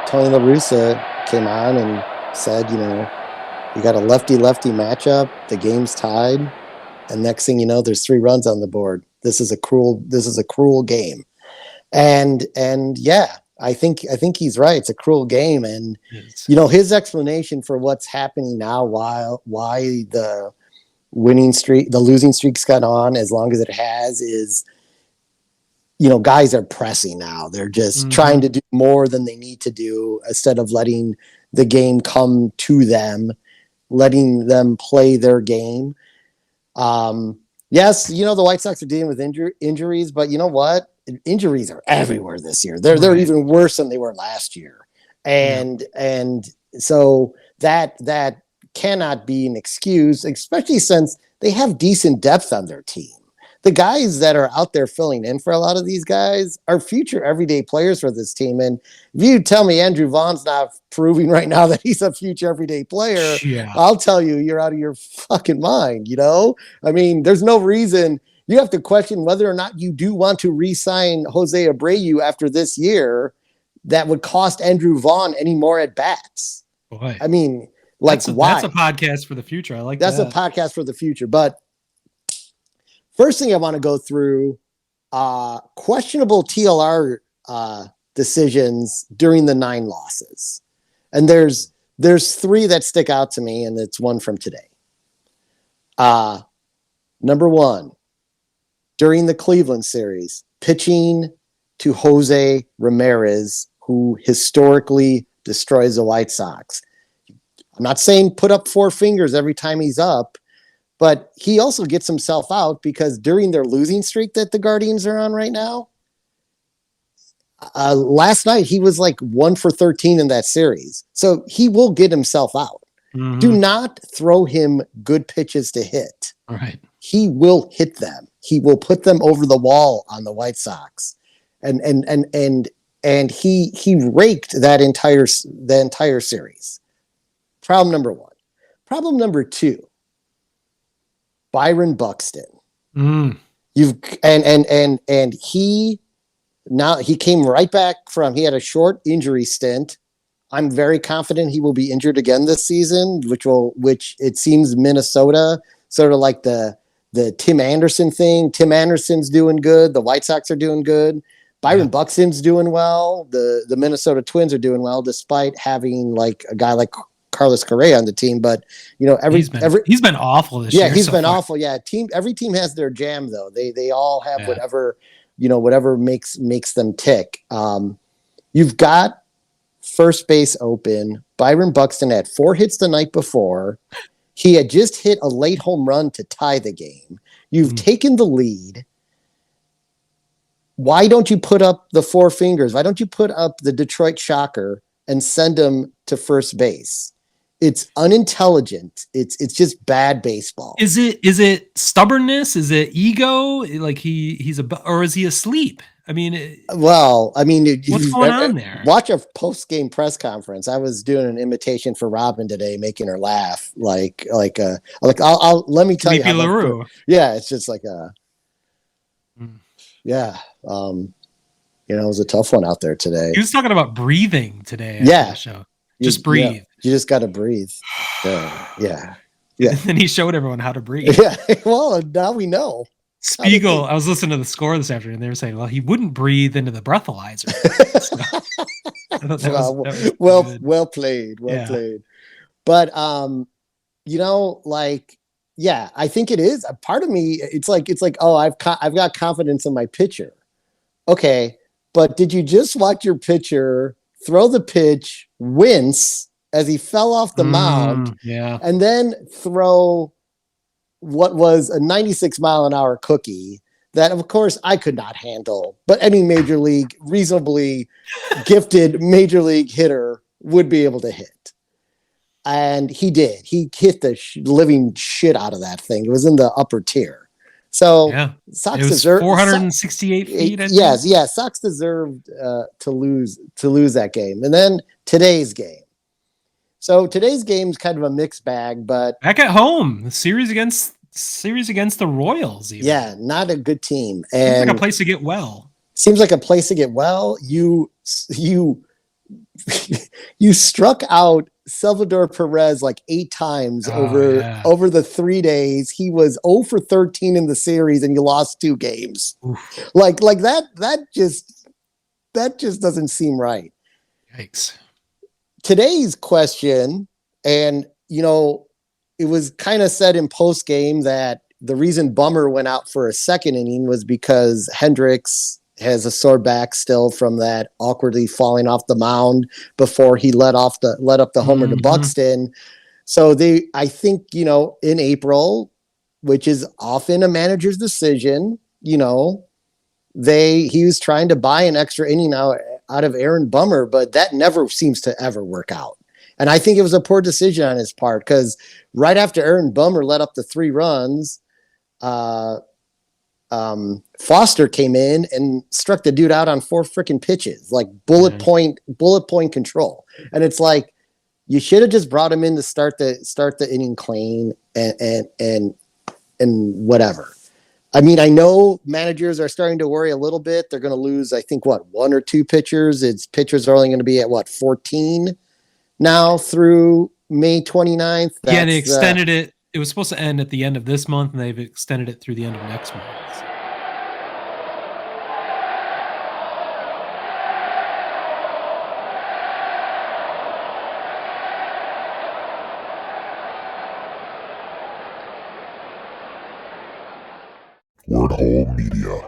Tony La Russa came on and said, you got a lefty-lefty matchup. The game's tied, and next thing you know, there's 3 runs on the board. This is a cruel game, and yeah, I think he's right. It's a cruel game, and his explanation for what's happening now, why the losing streak's got on as long as it has, is guys are pressing now. They're just trying to do more than they need to do instead of letting the game come to them, letting them play their game. Yes, the White Sox are dealing with injuries, but you know what? Injuries are everywhere this year. They're even worse than they were last year. And so that cannot be an excuse, especially since they have decent depth on their team. The guys that are out there filling in for a lot of these guys are future everyday players for this team. And if you tell me Andrew Vaughn's not proving right now that he's a future everyday player, I'll tell you, you're out of your fucking mind. I mean, there's no reason. You have to question whether or not you do want to re-sign Jose Abreu after this year that would cost Andrew Vaughn any more at bats. Boy. I mean, why? That's a podcast for the future. I like that. That's a podcast for the future. But first thing I want to go through, questionable TLR decisions during the 9 losses. And there's 3 that stick out to me, and it's one from today. Number 1, during the Cleveland series, pitching to Jose Ramirez, who historically destroys the White Sox. I'm not saying put up 4 fingers every time he's up, but he also gets himself out because during their losing streak that the Guardians are on right now, last night he was like 1 for 13 in that series. So he will get himself out. Do not throw him good pitches to hit. All right. He will hit them. He will put them over the wall on the White Sox. And he raked the entire series. Problem number 1. Problem number 2. Byron Buxton. He came right back he had a short injury stint. I'm very confident he will be injured again this season, which it seems Minnesota, sort of like the Tim Anderson thing. Tim Anderson's doing good. The White Sox are doing good. Byron Buxton's doing well. The Minnesota Twins are doing well, despite having like a guy like Carlos Correa on the team. But he's been awful this year. Yeah, he's been awful. Yeah, every team has their jam though. They all have whatever makes them tick. You've got first base open. Byron Buxton had 4 hits the night before. He had just hit a late home run to tie the game. You've taken the lead. Why don't you put up the 4 fingers? Why don't you put up the Detroit Shocker and send him to first base? It's unintelligent. It's just bad baseball. Is it stubbornness? Is it ego? Like or is he asleep? I mean, what's going on there? Watch a post-game press conference. I was doing an imitation for Robin today, making her laugh. I'll let me tell you how. LaRue. Yeah, it's just like yeah. It was a tough one out there today. He was talking about breathing today. Yeah. The show. Just breathe. Yeah. You just got to breathe. Yeah. And he showed everyone how to breathe. Yeah. Well, now we know. Spiegel, I was listening to the score this afternoon. They were saying, well, he wouldn't breathe into the breathalyzer. Well played. Well played. But, I think it is a part of me. It's like, oh, I've got confidence in my pitcher. Okay. But did you just watch your pitcher throw the pitch, wince as he fell off the mound, and then throw what was a 96-mile-an-hour cookie that, of course, I could not handle, but any reasonably gifted major league hitter would be able to hit. And he did. He hit the living shit out of that thing. It was in the upper tier. So Sox deserved 468 feet. Yes. Sox deserved to lose that game. And then today's game. So today's game is kind of a mixed bag, but back at home, the series against the Royals. Even. Yeah, not a good team. And seems like a place to get well. You you struck out Salvador Perez like 8 times over the 3 days. He was 0 for 13 in the series, and you lost 2 games. Oof. Like that just doesn't seem right. Yikes. Today's question, and it was kind of said in post game that the reason Bummer went out for a second inning was because Hendricks has a sore back still from that awkwardly falling off the mound before he let up the homer to Buxton. So I think, in April, which is often a manager's decision, he was trying to buy an extra inning out of Aaron Bummer, but that never seems to ever work out. And I think it was a poor decision on his part, because right after Aaron Bummer let up the 3 runs, Foster came in and struck the dude out on 4 freaking pitches, like bullet point control. And it's like, you should have just brought him in to start the inning clean and whatever. I mean, I know managers are starting to worry a little bit. They're going to lose, I think, 1 or 2 pitchers. Pitchers are only going to be at 14 now through May 29th. Yeah, they extended it. It was supposed to end at the end of this month, and they've extended it through the end of next month. Word Hole Media.